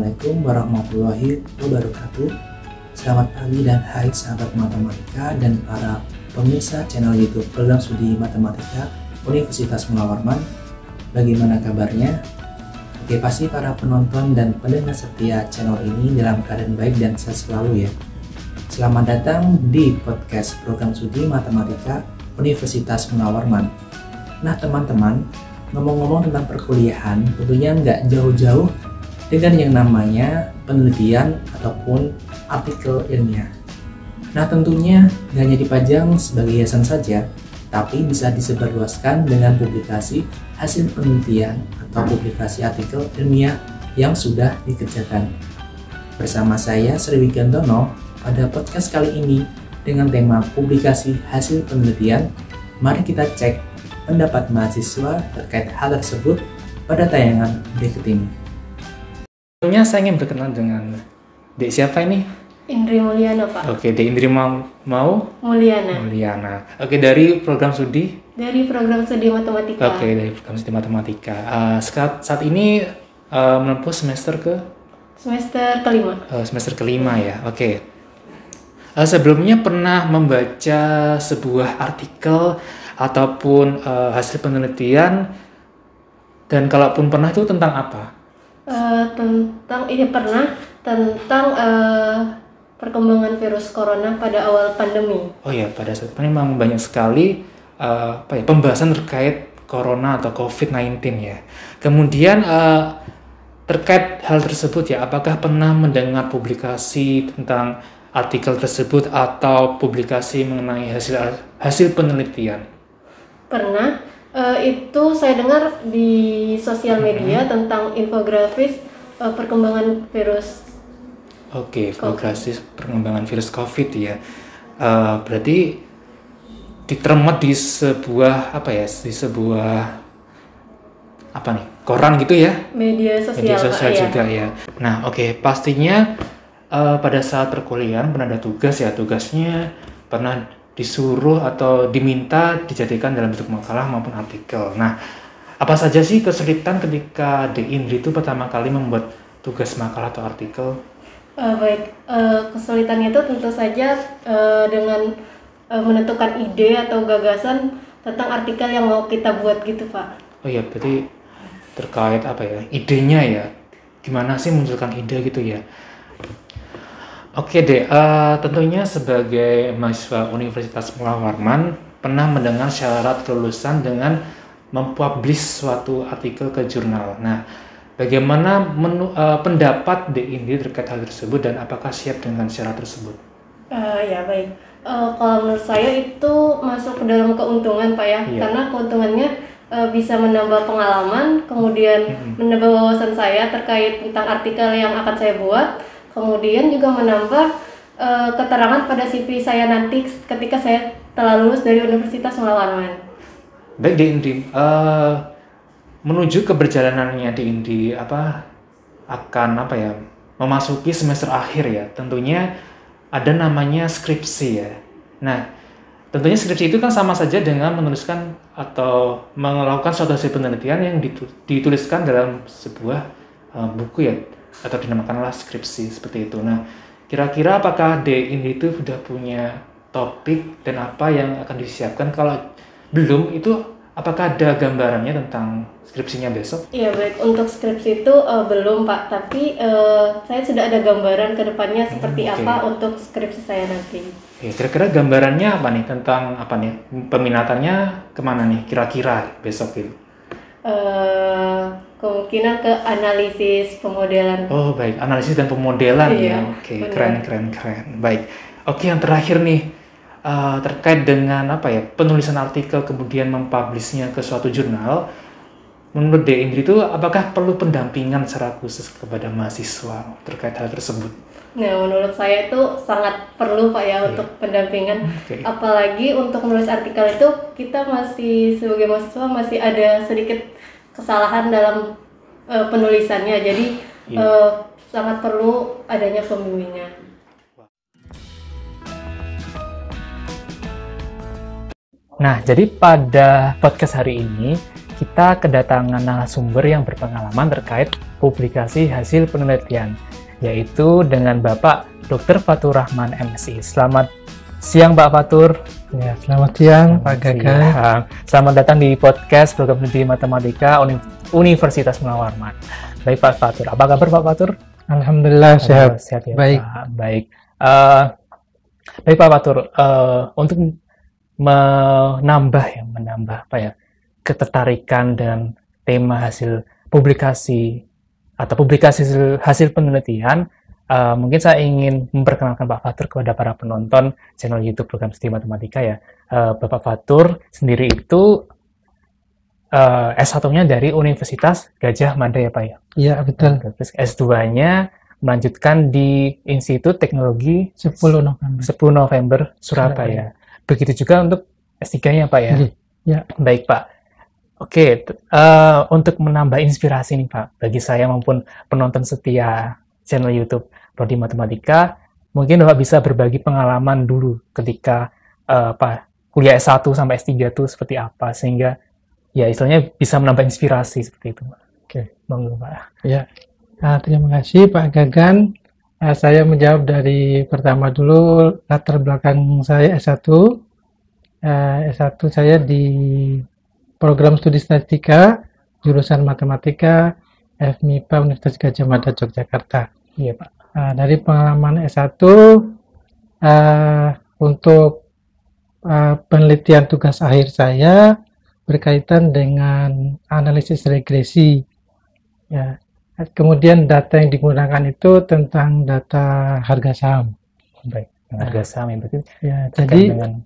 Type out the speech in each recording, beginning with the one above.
Assalamualaikum warahmatullahi wabarakatuh. Selamat pagi dan hai sahabat matematika dan para pemirsa channel YouTube program studi matematika Universitas Mula Warman. Bagaimana kabarnya? Oke, pasti para penonton dan pendengar setia channel ini dalam keadaan baik dan sehat selalu ya. Selamat datang di podcast program studi matematika Universitas Mula Warman. Nah teman-teman, ngomong-ngomong tentang perkuliahan, tentunya nggak jauh-jauh dengan yang namanya penelitian ataupun artikel ilmiah. Nah tentunya nggak hanya dipajang sebagai hiasan saja, tapi bisa disebarluaskan dengan publikasi hasil penelitian atau publikasi artikel ilmiah yang sudah dikerjakan. Bersama saya Sri Wigantono pada podcast kali ini dengan tema publikasi hasil penelitian, mari kita cek pendapat mahasiswa terkait hal tersebut pada tayangan berikut ini. Sebelumnya saya ingin berkenalan dengan Dek siapa ini? Indri Mulyana, Pak. Oke, Dek Indri mau Mulyana. Oke, dari program studi? Dari program studi matematika. Oke, dari program studi matematika. Saat ini menempuh semester kelima. Semester kelima ya. Oke. Sebelumnya pernah membaca sebuah artikel ataupun hasil penelitian, dan kalaupun pernah itu tentang apa? Tentang perkembangan virus corona pada awal pandemi. Oh ya, pada saat ini memang banyak sekali pembahasan terkait corona atau COVID-19 ya. Kemudian terkait hal tersebut ya, apakah pernah mendengar publikasi tentang artikel tersebut atau publikasi mengenai hasil penelitian? Pernah. Itu saya dengar di sosial media tentang infografis perkembangan virus. Oke, infografis perkembangan virus COVID ya. Berarti ditermat di sebuah koran gitu ya? Media sosial juga ya. Nah, oke, pastinya pada saat perkuliahan pernah ada tugas ya. Tugasnya pernah disuruh atau diminta dijadikan dalam bentuk makalah maupun artikel. Nah, apa saja sih kesulitan ketika Dek Indri itu pertama kali membuat tugas makalah atau artikel? Kesulitannya itu tentu saja dengan menentukan ide atau gagasan tentang artikel yang mau kita buat gitu, Pak. Oh iya, berarti terkait idenya ya. Gimana sih munculkan ide gitu ya? Oke deh, tentunya sebagai mahasiswa Universitas Mula Warman pernah mendengar syarat kelulusan dengan mempublish suatu artikel ke jurnal. Nah, bagaimana pendapat Dek Indri terkait hal tersebut dan apakah siap dengan syarat tersebut? Kalau menurut saya itu masuk ke dalam keuntungan, Pak ya, karena keuntungannya bisa menambah pengalaman, kemudian menambah wawasan saya terkait tentang artikel yang akan saya buat. Kemudian juga menambah keterangan pada CV saya nanti ketika saya telah lulus dari Universitas Mula Warman. Baik, Dek Indri, menuju ke perjalanannya Dek Indri memasuki semester akhir ya. Tentunya ada namanya skripsi ya. Nah, tentunya skripsi itu kan sama saja dengan menuliskan atau melakukan suatu hasil penelitian yang dituliskan dalam sebuah buku ya, atau dinamakanlah skripsi seperti itu. Nah, kira-kira apakah Dek Indri itu sudah punya topik dan apa yang akan disiapkan? Kalau belum, itu apakah ada gambarannya tentang skripsinya besok? Iya, baik. Untuk skripsi itu belum, Pak. Tapi saya sudah ada gambaran ke depannya seperti apa untuk skripsi saya nanti. Ya, kira-kira gambarannya apa nih? Tentang apa nih? Peminatannya kemana nih kira-kira besok itu? Kemungkinan ke analisis pemodelan. Oh baik, analisis dan pemodelan ya. Oke, keren. Baik. Oke, yang terakhir nih terkait dengan penulisan artikel kemudian mempublishnya ke suatu jurnal. Menurut Dek Indri itu apakah perlu pendampingan secara khusus kepada mahasiswa terkait hal tersebut? Nah, menurut saya itu sangat perlu, Pak ya, untuk pendampingan. Apalagi untuk menulis artikel itu kita masih sebagai mahasiswa masih ada sedikit kesalahan dalam penulisannya. Jadi sangat perlu adanya pembimbingan. Nah, jadi pada podcast hari ini kita kedatangan narasumber yang berpengalaman terkait publikasi hasil penelitian, yaitu dengan Bapak Dr. Fatur Rahman, MSI. Selamat siang Pak Fatur. Ya, selamat siang Pak Gagan. Selamat datang di podcast Program Studi Matematika Universitas Munawarman. Baik Pak Fatur, apa kabar Pak Fatur? Alhamdulillah sehat. Sehat ya, baik. Pak. Baik. Baik Pak Fatur, untuk menambah ketertarikan dan tema hasil publikasi atau publikasi hasil penelitian, mungkin saya ingin memperkenalkan Pak Fatur kepada para penonton channel YouTube Program Studi Matematika ya. Bapak Fatur sendiri itu S1-nya dari Universitas Gadjah Mada ya Pak ya? Iya betul. Terus S2-nya melanjutkan di Institut Teknologi 10 November Surabaya. Begitu juga untuk S3-nya Pak ya? Ya. Baik Pak. Oke, untuk menambah inspirasi nih Pak, bagi saya maupun penonton setia channel YouTube Prodi Matematika, mungkin Bapak bisa berbagi pengalaman dulu ketika kuliah S1 sampai S3 itu seperti apa, sehingga ya istilahnya bisa menambah inspirasi seperti itu Pak. Oke, monggo Pak. Ya. Terima kasih Pak Gagan. Saya menjawab dari pertama dulu, latar belakang saya S1. S1 saya di Program Studi Statistika, jurusan Matematika, FMIPA Universitas Gadjah Mada Yogyakarta. Iya Pak. Dari pengalaman S1, untuk penelitian tugas akhir saya berkaitan dengan analisis regresi. Ya. Kemudian data yang digunakan itu tentang data harga saham. Baik, harga saham yang berarti. Ya, jadi dengan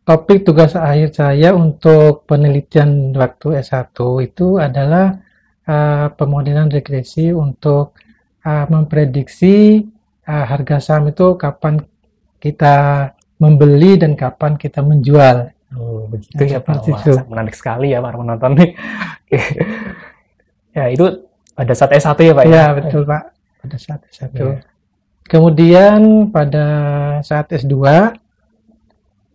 topik tugas akhir saya untuk penelitian waktu S1 itu adalah pemodelan regresi untuk memprediksi harga saham itu kapan kita membeli dan kapan kita menjual. Oh, begitu ya Pak. Wah, menarik sekali ya para penonton nih. Ya, itu pada saat S1 ya Pak? Ya, betul Pak. Pada saat S1. Ya. Kemudian pada saat S2,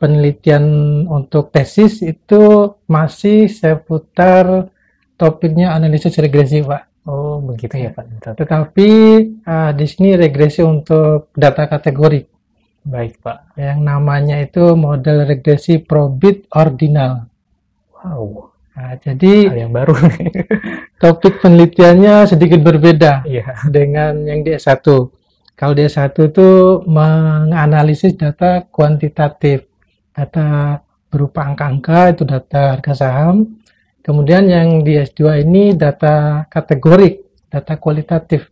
penelitian untuk tesis itu masih seputar topiknya analisis regresi Pak. Oh, begitu ya Pak. Tetapi di sini regresi untuk data kategori. Baik Pak. Yang namanya itu model regresi probit ordinal. Wow. Jadi hal yang baru. Topik penelitiannya sedikit berbeda dengan yang di S1. Kalau di S1 itu menganalisis data kuantitatif, data berupa angka-angka, itu data harga saham. Kemudian yang di S2 ini data kategorik, data kualitatif,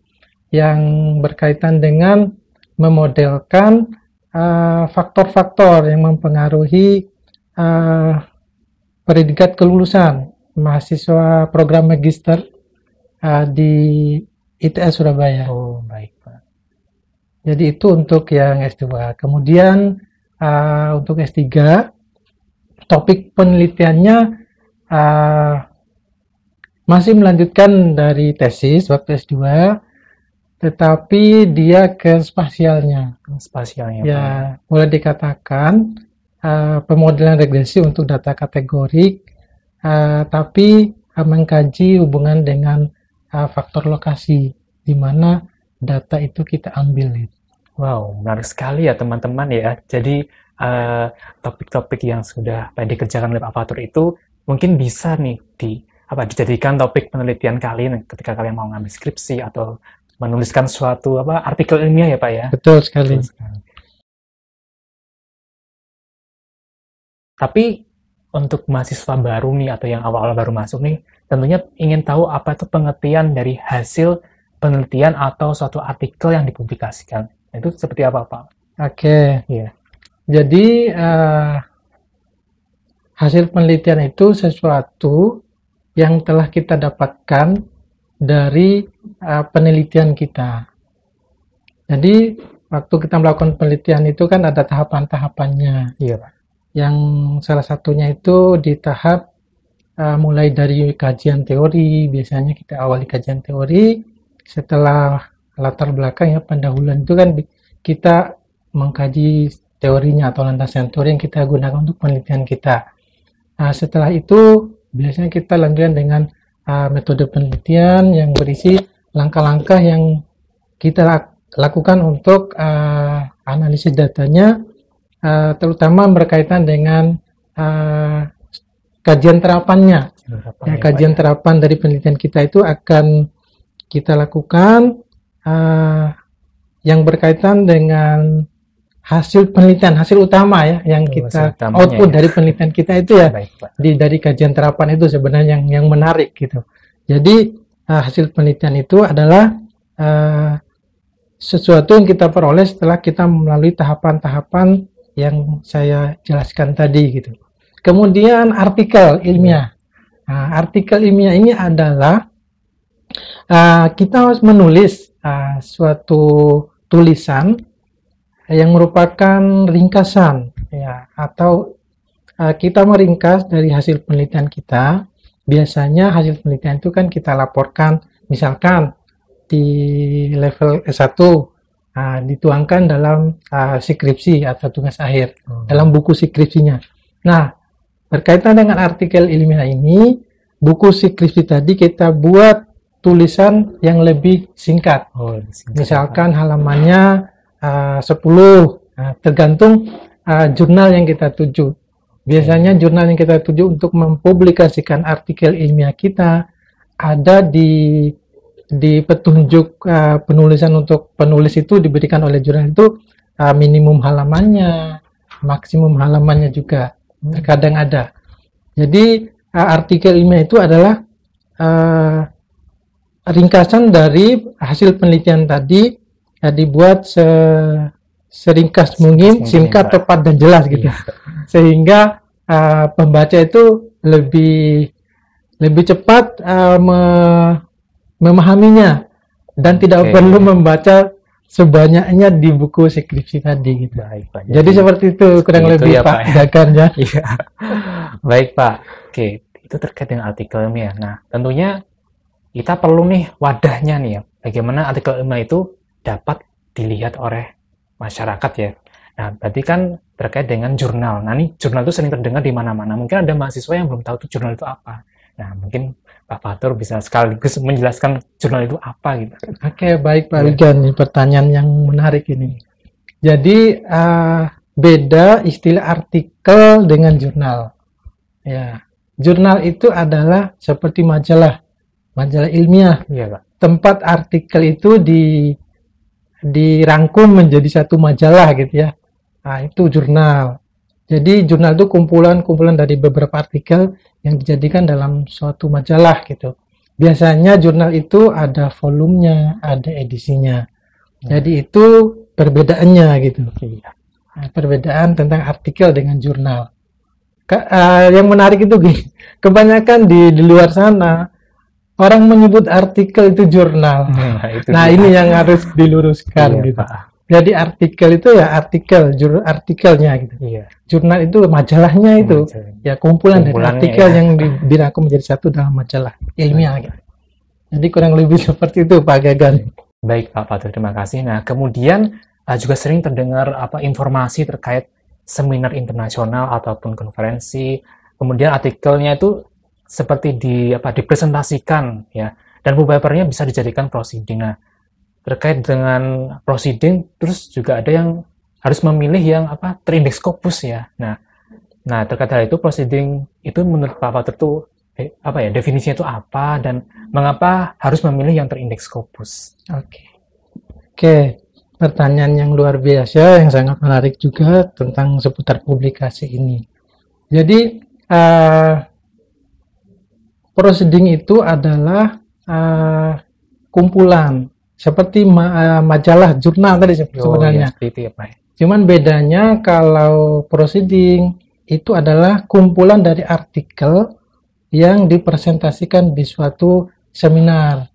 yang berkaitan dengan memodelkan faktor-faktor yang mempengaruhi predikat kelulusan mahasiswa program magister di ITS Surabaya. Oh, baik Pak. Jadi itu untuk yang S2. Kemudian untuk S3, topik penelitiannya masih melanjutkan dari tesis waktu S2, tetapi dia ke spasialnya. Spasialnya ya, Pak. Boleh dikatakan pemodelan regresi untuk data kategorik, tapi mengkaji hubungan dengan faktor lokasi di mana data itu kita ambil. Wow, menarik sekali ya teman-teman ya. Jadi topik-topik yang sudah dikerjakan oleh Pak Fatur itu mungkin bisa nih dijadikan topik penelitian kalian ketika kalian mau ngambil skripsi atau menuliskan suatu artikel ilmiah ya Pak ya. Betul sekali. Tapi untuk mahasiswa baru nih atau yang awal-awal baru masuk nih, tentunya ingin tahu apa itu pengertian dari hasil penelitian atau suatu artikel yang dipublikasikan. Itu seperti apa Pak? Oke. Iya. Jadi hasil penelitian itu sesuatu yang telah kita dapatkan dari penelitian kita. Jadi waktu kita melakukan penelitian itu kan ada tahapan-tahapannya. Iya Pak. Yang salah satunya itu di tahap mulai dari kajian teori. Biasanya kita awali kajian teori, setelah latar belakang ya pendahuluan itu kan kita mengkaji teorinya atau landasan teori yang kita gunakan untuk penelitian kita. Nah, setelah itu biasanya kita lanjutkan dengan metode penelitian yang berisi langkah-langkah yang kita lakukan untuk analisis datanya, terutama berkaitan dengan kajian terapannya. Ya, kajian terapan dari penelitian kita itu akan kita lakukan yang berkaitan dengan hasil penelitian, hasil utama ya, yang kita output dari penelitian kita itu ya. Baik, Pak. Dari kajian terapan itu sebenarnya yang menarik gitu. Jadi hasil penelitian itu adalah sesuatu yang kita peroleh setelah kita melalui tahapan-tahapan yang saya jelaskan tadi gitu. Kemudian artikel ilmiah. Nah, artikel ilmiah ini adalah kita harus menulis suatu tulisan yang merupakan ringkasan ya, atau kita meringkas dari hasil penelitian kita. Biasanya hasil penelitian itu kan kita laporkan, misalkan di level S1 dituangkan dalam skripsi atau tugas akhir, dalam buku skripsinya. Nah, berkaitan dengan artikel ilmiah ini, buku skripsi tadi kita buat tulisan yang lebih singkat. Misalkan halamannya 10, tergantung jurnal yang kita tuju. Biasanya jurnal yang kita tuju untuk mempublikasikan artikel ilmiah kita ada di petunjuk penulisan. Untuk penulis itu diberikan oleh jurnal itu minimum halamannya, maksimum halamannya juga terkadang ada. Jadi artikel ilmiah itu adalah ringkasan dari hasil penelitian tadi, dibuat seringkas mungkin, singkat, tepat, dan jelas gitu. Sehingga pembaca itu lebih cepat memahaminya dan tidak perlu membaca sebanyaknya di buku skripsi tadi gitu. Baik, Pak. Jadi seperti itu kurang lebih ya, Pak Dakan ya. Iya. Baik, Pak. Oke, itu terkait dengan artikel ilmiah. Nah, tentunya kita perlu nih wadahnya nih ya. Bagaimana artikel ilmiah itu dapat dilihat oleh masyarakat ya. Nah, berarti kan terkait dengan jurnal. Nah, ini jurnal itu sering terdengar di mana-mana. Mungkin ada mahasiswa yang belum tahu tuh jurnal itu apa. Nah, mungkin Pak Fatur bisa sekaligus menjelaskan jurnal itu apa gitu. Oke, baik Pak Wigan. Ini pertanyaan yang menarik ini. Jadi beda istilah artikel dengan jurnal. Ya, jurnal itu adalah seperti majalah ilmiah. Iya, Pak. Tempat artikel itu dirangkum menjadi satu majalah gitu ya. Nah, itu jurnal. Jadi jurnal itu kumpulan dari beberapa artikel yang dijadikan dalam suatu majalah gitu. Biasanya jurnal itu ada volumenya, ada edisinya. Jadi itu perbedaannya gitu. Nah, perbedaan tentang artikel dengan jurnal. Yang menarik itu gini, kebanyakan di luar sana orang menyebut artikel itu jurnal. Nah, ini yang harus diluruskan gitu. Pak. Jadi artikel itu ya artikelnya gitu. Iya. Jurnal itu majalahnya itu. Ya kumpulan dari artikel yang dirangkum menjadi satu dalam majalah ilmiah gitu. Jadi kurang lebih seperti itu Pak Gagan. Baik Pak Fatur, terima kasih. Nah, kemudian juga sering terdengar informasi terkait seminar internasional ataupun konferensi. Kemudian artikelnya itu seperti dipresentasikan ya. Dan papernya bisa dijadikan proceeding. Nah, terkait dengan proceeding, terus juga ada yang harus memilih yang terindeks Scopus ya. Nah terkait hal itu proceeding itu menurut Pak Fatur itu definisinya itu apa dan mengapa harus memilih yang terindeks Scopus? Oke, pertanyaan yang luar biasa yang sangat menarik juga tentang seputar publikasi ini. Jadi proceeding itu adalah kumpulan seperti majalah, jurnal tadi sebenarnya. Iya, cuman bedanya kalau proceeding itu adalah kumpulan dari artikel yang dipresentasikan di suatu seminar.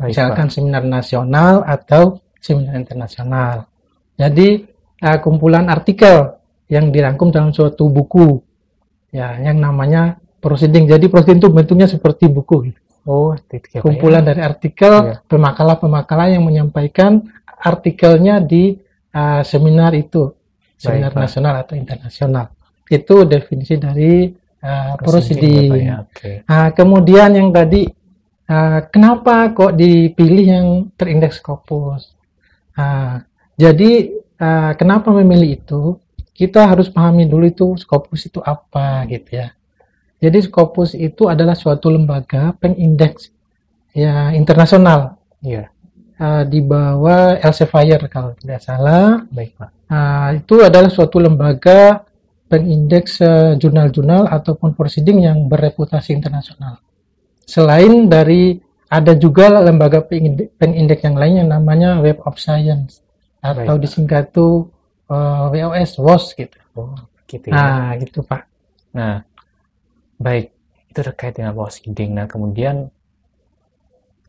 Misalkan seminar nasional atau seminar internasional. Jadi kumpulan artikel yang dirangkum dalam suatu buku ya, yang namanya proceeding. Jadi proceeding itu bentuknya seperti buku gitu. Kumpulan dari artikel, pemakalah-pemakalah yang menyampaikan artikelnya di seminar itu, seminar nasional atau internasional. Itu definisi dari proceeding. Ya, okay. Kemudian yang tadi, kenapa kok dipilih yang terindeks Scopus? Jadi kenapa memilih itu? Kita harus pahami dulu itu Scopus itu apa gitu ya. Jadi Scopus itu adalah suatu lembaga pengindeks ya internasional. Iya. Di bawah Elsevier kalau tidak salah. Baik, Pak. Itu adalah suatu lembaga pengindeks jurnal-jurnal ataupun proceeding yang bereputasi internasional. Selain dari, ada juga lembaga pengindeks yang lain yang namanya Web of Science atau disingkat itu WOS gitu. Oh, gitu ya. Gitu Pak. Nah, baik, itu terkait dengan proceeding. Nah, kemudian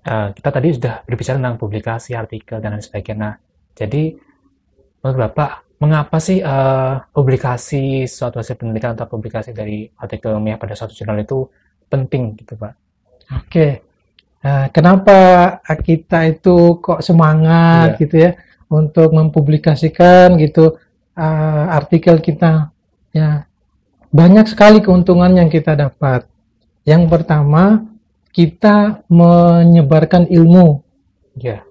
kita tadi sudah berbicara tentang publikasi, artikel, dan lain sebagainya. Nah, jadi menurut Bapak, mengapa sih publikasi suatu hasil penelitian atau publikasi dari artikel ilmiah pada suatu jurnal itu penting gitu, Pak? Oke. Kenapa kita itu kok semangat gitu ya untuk mempublikasikan gitu artikel kita? Ya, banyak sekali keuntungan yang kita dapat. Yang pertama, kita menyebarkan ilmu,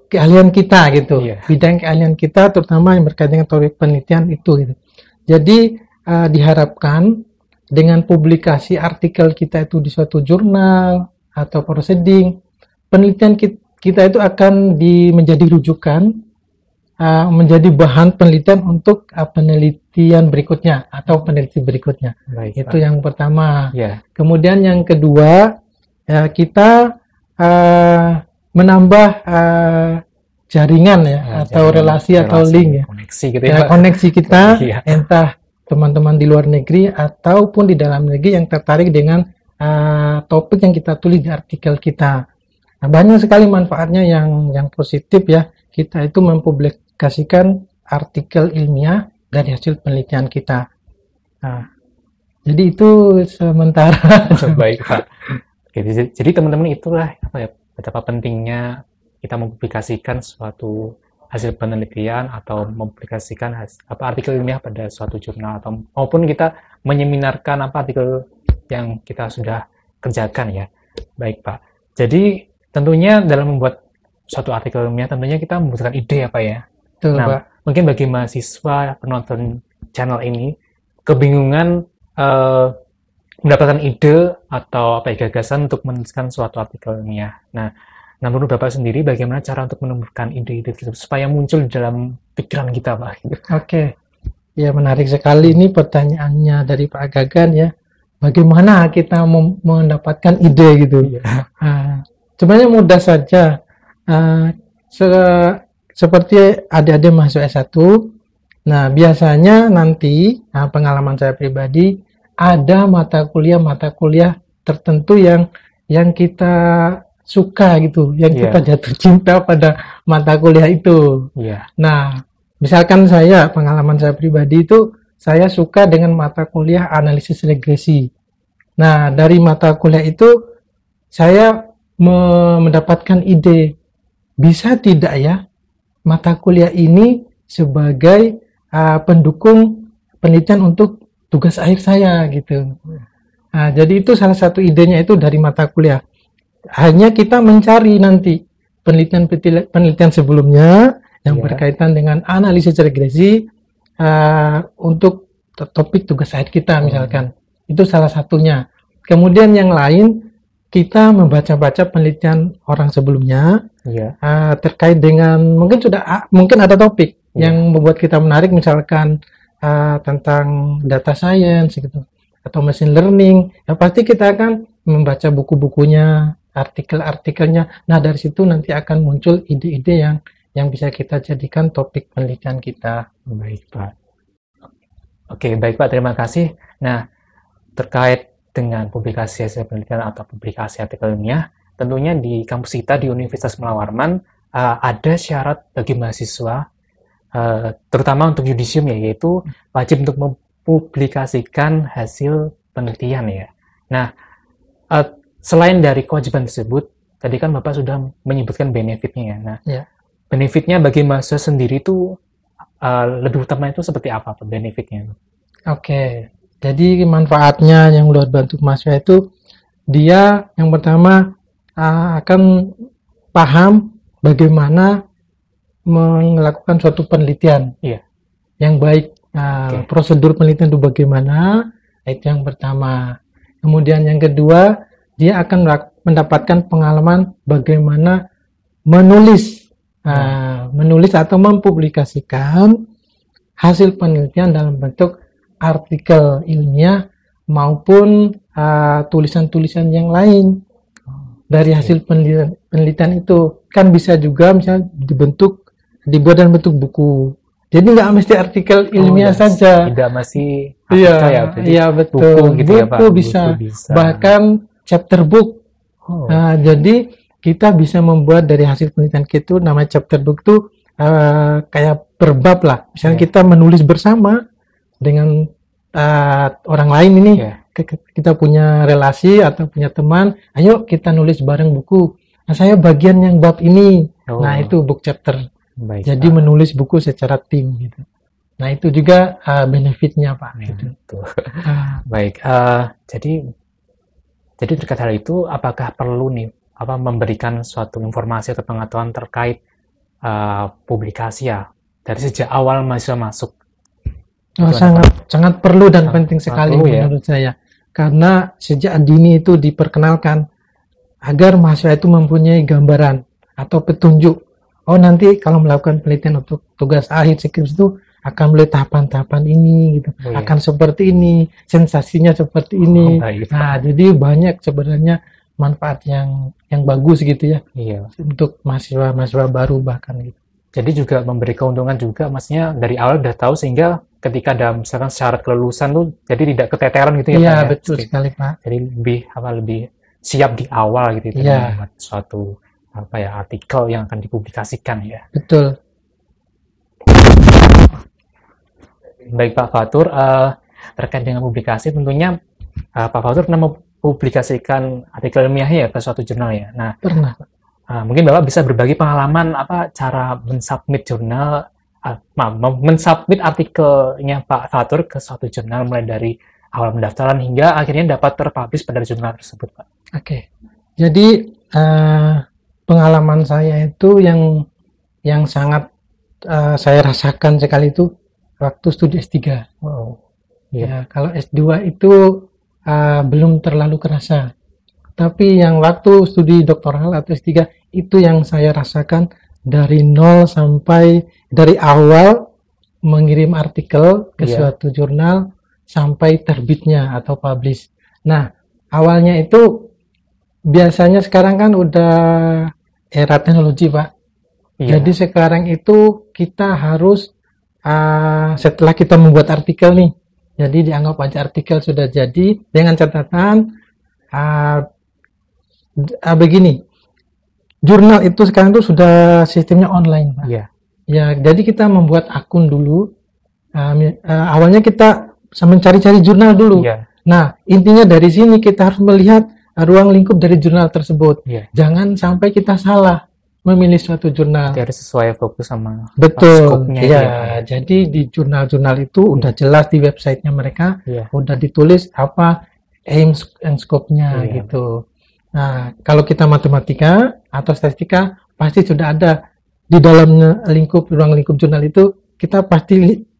keahlian kita gitu, bidang keahlian kita, terutama yang berkaitan dengan topik penelitian itu gitu. Jadi diharapkan dengan publikasi artikel kita itu di suatu jurnal atau proceeding, penelitian kita itu akan menjadi rujukan, menjadi bahan penelitian untuk penelitian berikutnya atau peneliti berikutnya. Baik, itu Pak. Yang pertama. Yeah. Kemudian yang kedua, kita menambah jaringan ya, atau relasi atau link ya, koneksi gitu ya, koneksi kita, entah teman-teman di luar negeri ataupun di dalam negeri yang tertarik dengan topik yang kita tulis di artikel kita. Nah, banyak sekali manfaatnya yang positif ya, kita itu mempublikasikan artikel ilmiah dari hasil penelitian kita. Jadi itu sementara. Baik Pak. Jadi teman-teman itulah betapa pentingnya kita mempublikasikan suatu hasil penelitian atau mempublikasikan artikel ilmiah pada suatu jurnal atau maupun kita menyeminarkan artikel yang kita sudah kerjakan ya. Baik Pak. Jadi tentunya dalam membuat suatu artikel ilmiah tentunya kita membutuhkan ide ya Pak ya. Betul, nah, Pak. Mungkin bagi mahasiswa penonton channel ini kebingungan mendapatkan ide atau gagasan untuk menuliskan suatu artikel ilmiah. Nah, menurut Bapak sendiri bagaimana cara untuk menemukan ide-ide tersebut supaya muncul di dalam pikiran kita, Pak? Oke. Ya, menarik sekali ini pertanyaannya dari Pak Gagan ya. Bagaimana kita mendapatkan ide gitu? Sebenarnya mudah saja. Seperti adik-adik mahasiswa S1. Nah, biasanya nanti pengalaman saya pribadi ada mata kuliah tertentu yang kita suka gitu, yang kita jatuh cinta pada mata kuliah itu. Nah, misalkan pengalaman saya pribadi itu, saya suka dengan mata kuliah analisis regresi. Nah, dari mata kuliah itu, saya mendapatkan ide, bisa tidak ya, mata kuliah ini sebagai pendukung penelitian untuk tugas akhir saya gitu. Nah, jadi itu salah satu idenya itu dari mata kuliah. Hanya kita mencari nanti penelitian sebelumnya yang berkaitan dengan analisis regresi untuk topik tugas akhir kita misalkan. Itu salah satunya. Kemudian yang lain kita membaca-baca penelitian orang sebelumnya terkait dengan mungkin ada topik yang membuat kita menarik misalkan tentang data science gitu atau machine learning. Ya pasti kita akan membaca buku-bukunya, artikel-artikelnya. Nah, dari situ nanti akan muncul ide-ide yang bisa kita jadikan topik penelitian kita. Baik, Pak. Oke, baik Pak, terima kasih. Nah, terkait dengan publikasi hasil penelitian atau publikasi artikel ilmiah, tentunya di kampus kita di Universitas Mula Warman ada syarat bagi mahasiswa, terutama untuk yudisium ya, yaitu wajib untuk mempublikasikan hasil penelitian ya. Nah, selain dari kewajiban tersebut, tadi kan Bapak sudah menyebutkan benefitnya ya. Nah, benefitnya bagi mahasiswa sendiri itu lebih utama itu seperti apa benefitnya? Oke. Jadi manfaatnya yang luar bantu mahasiswa itu, dia yang pertama akan paham bagaimana melakukan suatu penelitian Iya. yang baik. Prosedur penelitian itu bagaimana, itu yang pertama. Kemudian yang kedua, dia akan mendapatkan pengalaman bagaimana menulis, menulis atau mempublikasikan hasil penelitian dalam bentuk artikel ilmiah maupun tulisan-tulisan yang lain dari hasil penelitian itu. Kan bisa juga misalnya dibuat dalam bentuk buku. Jadi nggak mesti artikel ilmiah saja. Tidak masih Iya, artikel ya. Jadi iya betul. buku gitu ya, Pak. Buku Buku bisa, bisa. bahkan chapter book. Oh, Jadi kita bisa membuat dari hasil penelitian kita, namanya chapter book tuh kayak berbab lah. Misalnya Iya. kita menulis bersama dengan orang lain ini, Iya. kita punya relasi atau punya teman, ayo kita nulis bareng buku. Nah, saya bagian yang bab ini. Oh. Nah, itu book chapter. baik, Jadi Pak. menulis buku secara tim gitu. Nah, itu juga benefitnya, Pak. Ya, Gitu. betul. Ah, Baik, jadi terkait hal itu, apakah perlu nih memberikan suatu informasi atau pengetahuan terkait publikasi ya dari sejak awal mahasiswa masuk? Gimana, sangat perlu dan Sangat penting sekali perlu, ya. menurut saya. Karena sejak dini itu diperkenalkan agar mahasiswa itu mempunyai gambaran atau petunjuk. Oh, nanti kalau melakukan penelitian untuk tugas akhir skripsi itu akan melalui tahapan-tahapan ini gitu. Oh, iya. Akan seperti ini, sensasinya seperti ini. Baik, Pak. Nah, jadi banyak sebenarnya manfaat yang bagus gitu ya Iya. untuk mahasiswa baru bahkan gitu. Jadi juga memberi keuntungan juga, maksudnya dari awal udah tahu sehingga ketika ada misalkan syarat kelulusan tuh jadi tidak keteteran gitu ya, Iya, Pak ya. betul sekali, Pak. Jadi lebih siap di awal gitu itu Iya. membuat suatu artikel yang akan dipublikasikan ya. Betul. Baik Pak Fatur, terkait dengan publikasi tentunya Pak Fatur pernah mempublikasikan artikel ilmiahnya ya ke suatu jurnal ya. Nah, Pernah. mungkin Bapak bisa berbagi pengalaman cara mensubmit jurnal, mensubmit artikelnya Pak Fatur ke suatu jurnal mulai dari awal pendaftaran hingga akhirnya dapat terpublish pada jurnal tersebut, Pak. Oke. Jadi pengalaman saya itu yang sangat saya rasakan sekali itu waktu studi S3. Wow. Ya, kalau S2 itu belum terlalu kerasa. Tapi yang waktu studi doktoral atau S3 itu yang saya rasakan dari nol sampai dari awal mengirim artikel ke Iya. suatu jurnal sampai terbitnya atau publish. Nah, awalnya itu biasanya sekarang kan udah era teknologi, Pak. Iya. Jadi sekarang itu kita harus setelah kita membuat artikel nih, jadi dianggap aja artikel sudah jadi dengan catatan begini, jurnal itu sekarang tuh sudah sistemnya online, Pak. Iya. Ya, jadi kita membuat akun dulu. Awalnya kita mencari-cari jurnal dulu. Iya. Nah, intinya dari sini kita harus melihat ruang lingkup dari jurnal tersebut. Iya. Jangan sampai kita salah memilih suatu jurnal. Jadi harus sesuai fokus sama Betul. skopnya Iya, itu ya, Pak. jadi di jurnal-jurnal itu udah jelas di websitenya mereka, Iya. udah ditulis apa aim and scope-nya Iya. gitu. Nah, kalau kita matematika atau statistika pasti sudah ada di dalamnya ruang lingkup jurnal itu, kita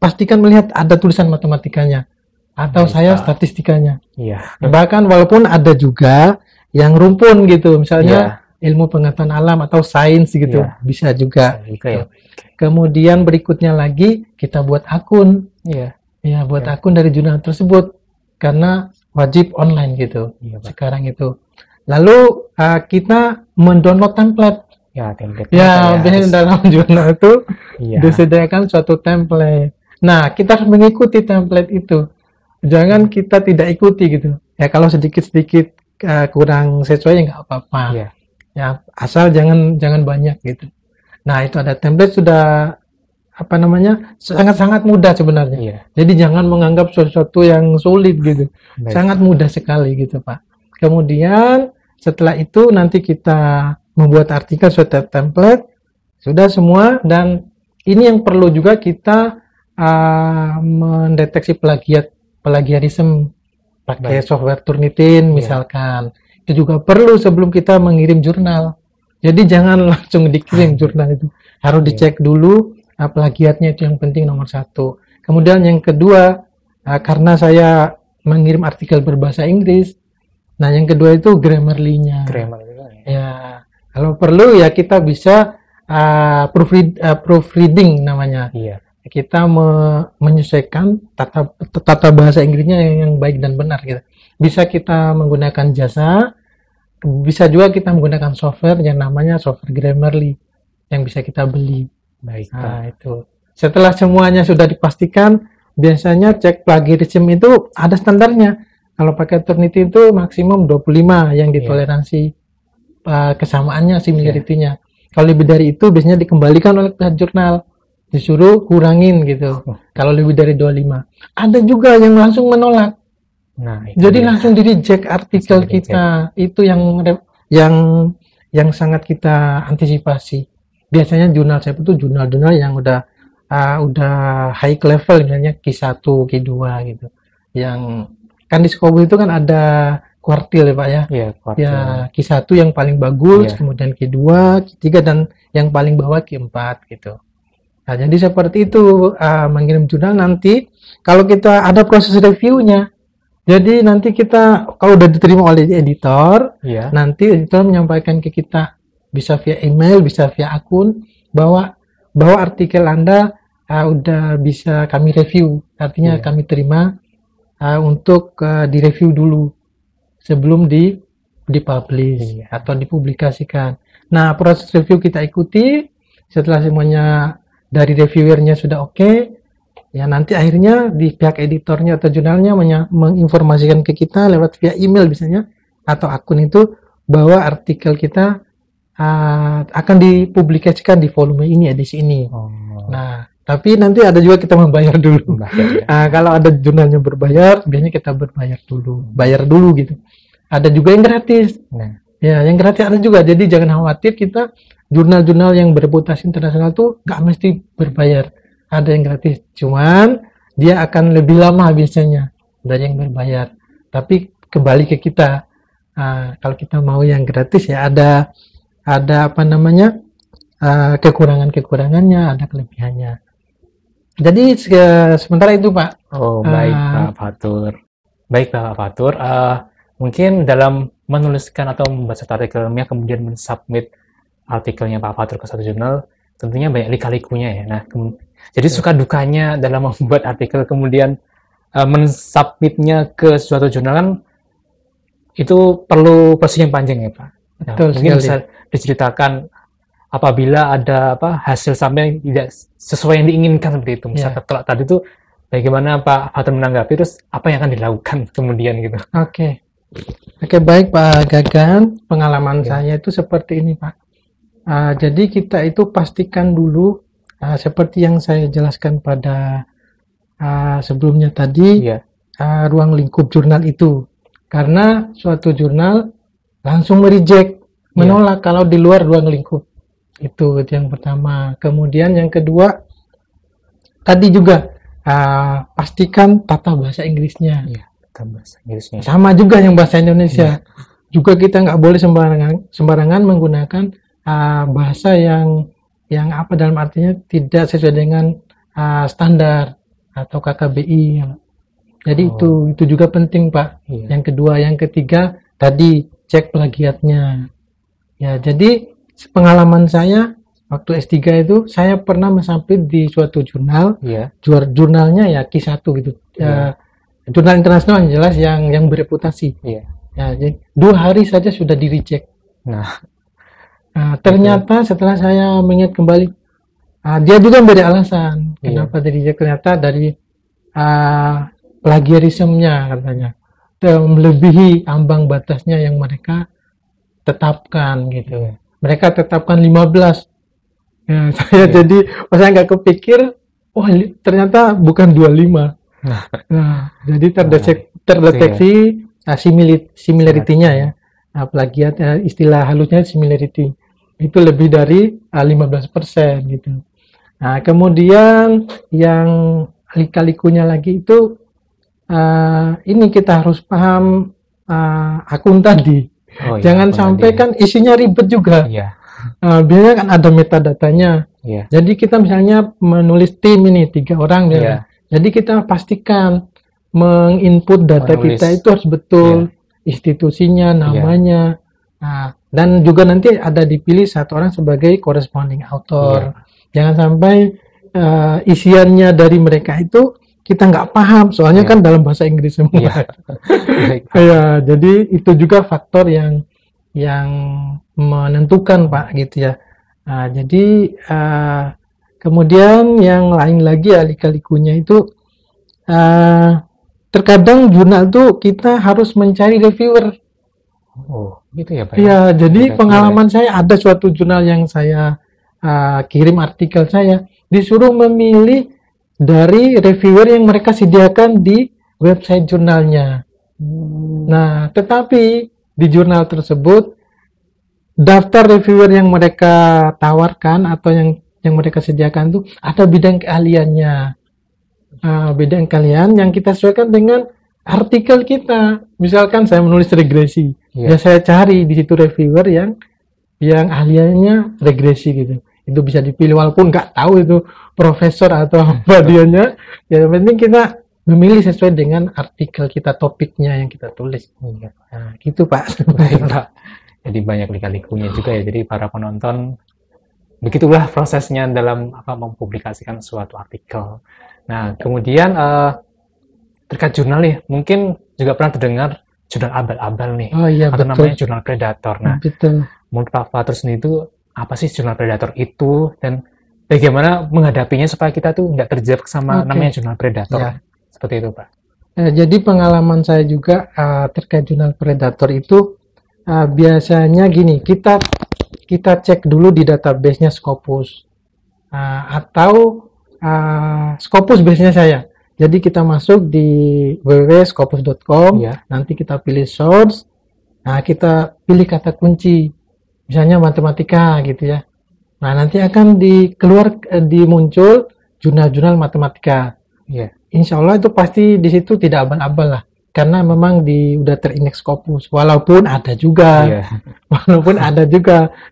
pastikan melihat ada tulisan matematikanya atau Baik, saya Pak. statistikanya. Iya. Bahkan walaupun ada juga yang rumpun gitu, misalnya ilmu pengetahuan alam atau sains gitu, Iya. bisa juga. Bisa juga ya. Kemudian berikutnya lagi kita buat akun, Iya. ya buat Iya. akun dari jurnal tersebut karena wajib online gitu Iya, Pak. sekarang itu. Lalu kita mendownload template. Ya, template. Ya, biasanya dalam jurnal itu Iya. disediakan suatu template. Nah, kita harus mengikuti template itu. Jangan kita tidak ikuti gitu. Ya, kalau sedikit-sedikit kurang sesuai ya nggak apa-apa. Iya. Ya, asal jangan banyak gitu. Nah, itu ada template sudah sangat-sangat mudah sebenarnya. Iya. Jadi jangan menganggap sesuatu yang sulit gitu. Baik. Sangat mudah sekali gitu, Pak. Kemudian setelah itu nanti kita membuat artikel suatu template sudah semua, dan ini yang perlu juga kita mendeteksi plagiat plagiarisme pakai Baik. software Turnitin misalkan. Itu juga perlu sebelum kita mengirim jurnal. Jadi jangan langsung dikirim jurnal itu. Harus dicek dulu plagiatnya, itu yang penting nomor satu. Kemudian yang kedua, karena saya mengirim artikel berbahasa Inggris, nah yang kedua itu Grammarly-nya. Grammar juga ya. Ya, kalau perlu ya kita bisa proofreading namanya. Iya. Kita menyesuaikan tata bahasa Inggrisnya yang baik dan benar gitu. Bisa kita menggunakan jasa, bisa juga kita menggunakan software yang namanya software Grammarly yang bisa kita beli. Baik, Pak. Nah, itu. Setelah semuanya sudah dipastikan, biasanya cek plagiarisme itu ada standarnya. Kalau pakai Turnitin itu maksimum 25 yang ditoleransi kesamaannya, similarity-nya. Kalau lebih dari itu biasanya dikembalikan oleh pihak jurnal. Disuruh kurangin gitu. Kalau lebih dari 25. Ada juga yang langsung menolak. Nah, itu Jadi dia. langsung di-reject artikel Langsung di-reject. kita. Itu yang sangat kita antisipasi. Biasanya jurnal saya itu jurnal-jurnal yang udah high level, misalnya Q1, Q2 gitu. Yang kan di Skobu itu kan ada kuartil ya Pak ya. Iya, kuartil. Ya, Q1 yang paling bagus, Iya. kemudian Q2, Q3 dan yang paling bawah Q4 gitu. Nah, jadi seperti itu mengirim jurnal nanti kalau kita ada proses reviewnya. Jadi nanti kita kalau udah diterima oleh editor, Iya. nanti editor menyampaikan ke kita bisa via email, bisa via akun bahwa artikel Anda udah bisa kami review. Artinya Iya. kami terima untuk direview dulu sebelum dipublish Iya. atau dipublikasikan. Nah, proses review kita ikuti. Setelah semuanya dari reviewernya sudah oke, ya nanti akhirnya di pihak editornya atau jurnalnya menginformasikan ke kita lewat via email misalnya atau akun itu bahwa artikel kita akan dipublikasikan di volume ini, edisi ini. Oh. Nah, tapi nanti ada juga kita membayar dulu. Bahaya, ya. Kalau ada jurnalnya berbayar, biasanya kita berbayar dulu, bayar dulu gitu. Ada juga yang gratis. Nah, Ya, yang gratis ada juga. Jadi jangan khawatir, kita jurnal-jurnal yang bereputasi internasional tuh nggak mesti berbayar. Ada yang gratis. Cuman dia akan lebih lama biasanya dari yang berbayar. Tapi kembali ke kita. Kalau kita mau yang gratis ya ada apa namanya kekurangannya, ada kelebihannya. Jadi sementara itu Pak. oh baik Pak Fatur. Baik Pak Fatur. Mungkin dalam menuliskan atau membaca artikel ilmiah kemudian mensubmit artikelnya Pak Fatur ke satu jurnal, tentunya banyak lika-likunya ya. Nah, jadi suka dukanya dalam membuat artikel kemudian mensubmitnya ke suatu jurnal kan itu perlu proses yang panjang ya Pak. Nah, Betul mungkin sekali. bisa diceritakan apabila ada hasil sampai tidak sesuai yang diinginkan seperti itu. Misalnya kalau tadi itu bagaimana Pak Fatur menanggapi, terus apa yang akan dilakukan kemudian gitu. Oke, baik Pak Gagan. Pengalaman saya itu seperti ini Pak. Jadi kita itu pastikan dulu seperti yang saya jelaskan pada sebelumnya tadi, ruang lingkup jurnal itu. Karena suatu jurnal langsung mereject, menolak kalau di luar ruang lingkup. Itu yang pertama. Kemudian yang kedua, tadi juga pastikan tata bahasa Inggrisnya. Bahasa Inggrisnya. Sama juga yang bahasa Indonesia. Juga kita nggak boleh sembarangan menggunakan bahasa yang apa, dalam artinya tidak sesuai dengan standar atau KKBI. Jadi itu juga penting Pak. Yang kedua, yang ketiga tadi cek plagiatnya. Ya, jadi pengalaman saya waktu S3 itu saya pernah mensubmit di suatu jurnal. Jurnalnya ya Q1 gitu. Jurnal internasional yang jelas yang bereputasi. Ya, jadi 2 hari saja sudah di reject. Nah, ternyata setelah saya mengingat kembali, dia juga memberi alasan kenapa di reject. Ternyata dari plagiarismenya katanya melebihi ambang batasnya yang mereka tetapkan gitu. Mereka tetapkan 15. Ya, saya jadi saya nggak kepikir, wah ternyata bukan 25. Nah, jadi terdeteksi similarity-nya ya. Plagiat, istilah halusnya similarity. Itu lebih dari 15% gitu. Nah, kemudian yang lika-likunya lagi itu ini kita harus paham akun tadi. Oh, iya, Jangan akun sampai tadi. kan isinya ribet juga. Iya. Biasanya kan ada metadatanya. Iya. Jadi kita misalnya menulis tim ini 3 orang Iya. misalnya. Jadi kita pastikan menginput data Menulis. kita itu harus betul, institusinya, namanya. Nah, dan juga nanti ada dipilih 1 orang sebagai corresponding author. Jangan sampai isiannya dari mereka itu kita nggak paham, soalnya Iya. kan dalam bahasa Inggris semua. Iya. Baik, Pak. Ya, jadi itu juga faktor yang menentukan Pak gitu ya. Nah, jadi kemudian yang lain lagi ya lika-likunya itu terkadang jurnal tuh kita harus mencari reviewer. Oh, gitu ya, Pak. Iya, jadi Reviewer, pengalaman saya ada suatu jurnal yang saya kirim artikel saya, disuruh memilih dari reviewer yang mereka sediakan di website jurnalnya. Nah, tetapi di jurnal tersebut daftar reviewer yang mereka tawarkan atau yang mereka sediakan itu ada bidang keahliannya. Bidang keahlian yang kita sesuaikan dengan artikel kita. Misalkan saya menulis regresi, ya saya cari di situ reviewer yang ahliannya regresi gitu. Itu bisa dipilih walaupun nggak tahu itu profesor atau apa dianya. Ya, yang penting kita memilih sesuai dengan artikel kita, topiknya yang kita tulis. Nah, gitu Pak. Baik, Pak. Jadi banyak lika-likunya juga ya. Jadi para penonton, begitulah prosesnya dalam mempublikasikan suatu artikel. Nah, kemudian terkait jurnal nih, mungkin juga pernah terdengar jurnal abal-abal nih. Oh iya, atau betul. namanya jurnal predator. Nah, Betul. menurut Pak Fatur sendiri itu apa sih jurnal predator itu dan bagaimana menghadapinya supaya kita tuh nggak terjebak sama namanya jurnal predator? Ya. Seperti itu, Pak. Jadi pengalaman saya juga terkait jurnal predator itu biasanya gini, kita cek dulu di database-nya Scopus atau Scopus biasanya saya. Jadi kita masuk di www.scopus.com, nanti kita pilih source, nah kita pilih kata kunci, misalnya matematika gitu ya. Nah nanti akan muncul jurnal-jurnal matematika. Insya Allah itu pasti di situ tidak abal-abal lah, karena memang udah terindeks Scopus. Walaupun ada juga,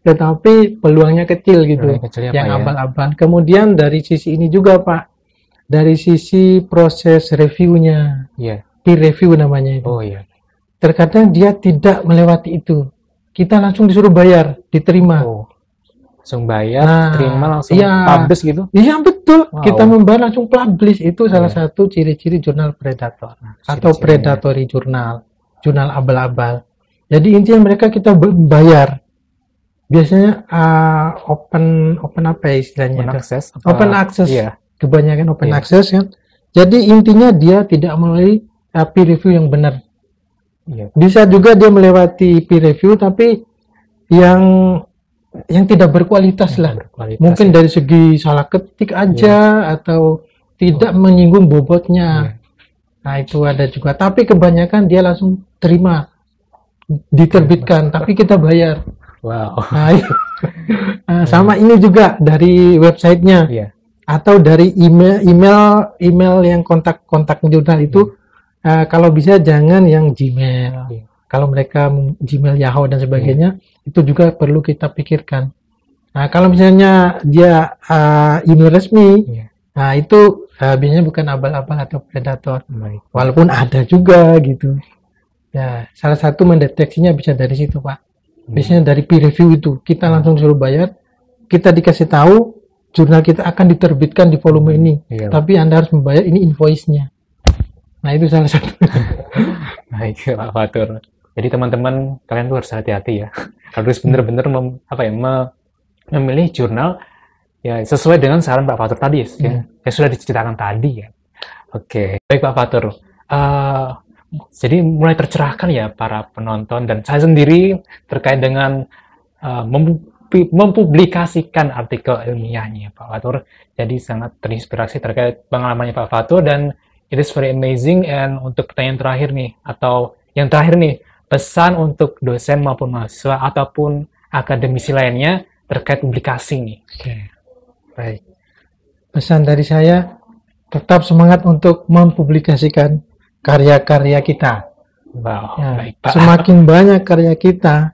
tetapi peluangnya kecil gitu, yang abal-abal. Kemudian dari sisi ini juga Pak, dari sisi proses reviewnya, peer review namanya itu. Terkadang dia tidak melewati itu, kita langsung disuruh bayar, diterima. Langsung bayar, terima langsung publish gitu? Iya betul, kita membayar langsung publish. Itu salah satu ciri-ciri jurnal predator atau predatory jurnal, jurnal abal-abal. Jadi intinya mereka kita bayar. Biasanya open apa ya istilahnya? Open access. Kebanyakan open access kan. Jadi intinya dia tidak melalui peer review yang benar. Bisa juga dia melewati peer review tapi yang tidak berkualitas lah. Mungkin dari segi salah ketik aja atau tidak menyinggung bobotnya. Nah itu ada juga. Tapi kebanyakan dia langsung terima, diterbitkan, tapi kita bayar. Nah, sama ini juga dari websitenya atau dari email yang kontak jurnal itu. Kalau bisa jangan yang Gmail. Kalau mereka Gmail, Yahoo dan sebagainya, itu juga perlu kita pikirkan. Nah, kalau misalnya dia email resmi, nah itu biasanya bukan abal-abal atau predator. Walaupun ada juga gitu. Ya, salah satu mendeteksinya bisa dari situ, Pak. Biasanya dari peer review itu, kita langsung suruh bayar, kita dikasih tahu jurnal kita akan diterbitkan di volume ini, tapi Anda harus membayar ini invoice-nya. Nah, itu salah satu. Baik, Pak Fatur. Jadi teman-teman kalian tuh harus hati-hati ya. Harus benar-benar memilih jurnal ya sesuai dengan saran Pak Fatur tadi ya. Yang sudah diceritakan tadi ya. Oke, baik Pak Fatur. Jadi mulai tercerahkan ya para penonton dan saya sendiri terkait dengan mempublikasikan artikel ilmiahnya Pak Fatur. Jadi sangat terinspirasi terkait pengalamannya Pak Fatur dan it is very amazing. And untuk pertanyaan terakhir nih atau yang terakhir nih, pesan untuk dosen maupun mahasiswa ataupun akademisi lainnya terkait publikasi nih. Baik. Pesan dari saya, tetap semangat untuk mempublikasikan. karya-karya kita. Wow, Ya, baik Pak. semakin banyak karya kita,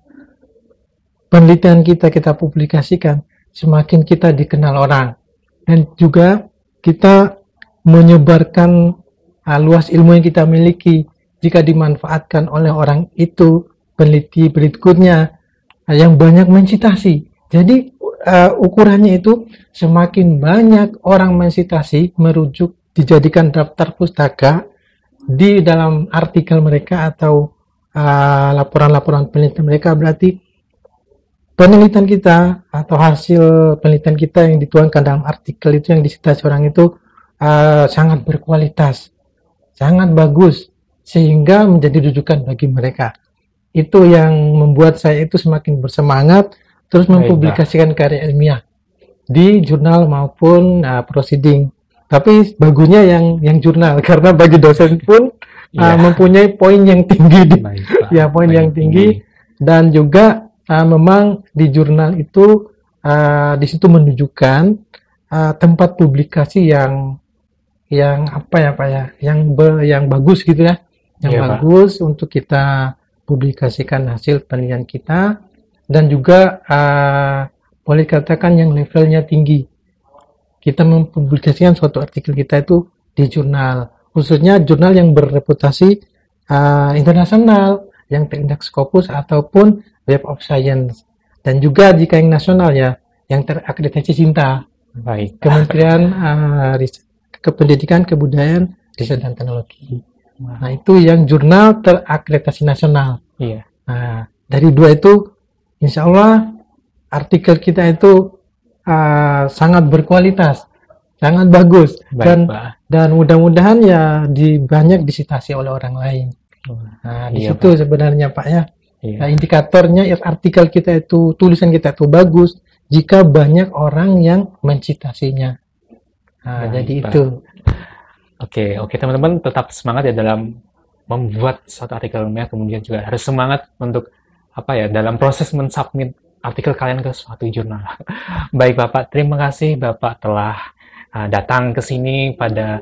penelitian kita publikasikan, semakin kita dikenal orang. Dan juga kita menyebarkan luas ilmu yang kita miliki. Jika dimanfaatkan oleh orang itu, peneliti berikutnya yang banyak mensitasi. Jadi ukurannya itu semakin banyak orang mensitasi, merujuk, dijadikan daftar pustaka di dalam artikel mereka atau laporan-laporan penelitian mereka, berarti penelitian kita atau hasil penelitian kita yang dituangkan dalam artikel itu yang disitasi orang itu sangat berkualitas, sangat bagus, sehingga menjadi rujukan bagi mereka. Itu yang membuat saya itu semakin bersemangat terus mempublikasikan karya ilmiah di jurnal maupun proceeding. Tapi bagusnya yang jurnal, karena bagi dosen pun mempunyai poin yang tinggi, poin yang tinggi, dan juga memang di jurnal itu di situ menunjukkan tempat publikasi yang bagus gitu ya, bagus untuk kita publikasikan hasil penelitian kita, dan juga boleh katakan yang levelnya tinggi. Kita mempublikasikan suatu artikel kita itu di jurnal, khususnya jurnal yang berreputasi internasional, yang terindeks Scopus ataupun Web of Science, dan juga jika yang nasional ya, yang terakreditasi SINTA, Kementerian Pendidikan, Kebudayaan, Riset dan Teknologi. Nah, itu yang jurnal terakreditasi nasional. Nah, dari dua itu, insya Allah artikel kita itu sangat berkualitas, sangat bagus, dan mudah-mudahan ya banyak disitasi oleh orang lain. Nah, di situ sebenarnya Pak ya. Nah, indikatornya artikel kita itu, tulisan kita itu bagus jika banyak orang yang mencitasinya. Nah, jadi itu. Oke, teman-teman tetap semangat ya dalam membuat suatu artikel ilmiah, kemudian juga harus semangat untuk dalam proses mensubmit artikel kalian ke suatu jurnal. Baik Bapak, terima kasih Bapak telah datang ke sini pada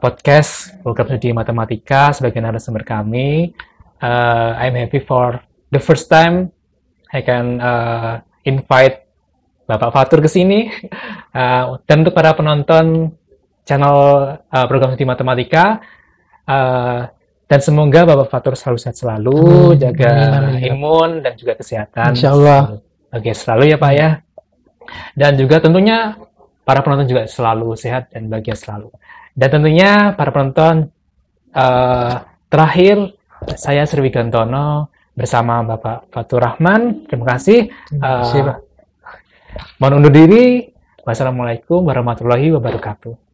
podcast Program Studi Matematika sebagai narasumber kami. I'm happy for the first time I can invite Bapak Fatur ke sini. Dan untuk para penonton channel Program Studi Matematika, dan semoga Bapak Fatur selalu sehat selalu, jaga imun dan juga kesehatan. Insyaallah. Oke, selalu ya Pak ya. Dan juga tentunya para penonton juga selalu sehat dan bahagia selalu. Dan tentunya para penonton, terakhir saya Sriwigantono bersama Bapak Fatur Rahman. Terima kasih. Mohon undur diri. Wassalamualaikum warahmatullahi wabarakatuh.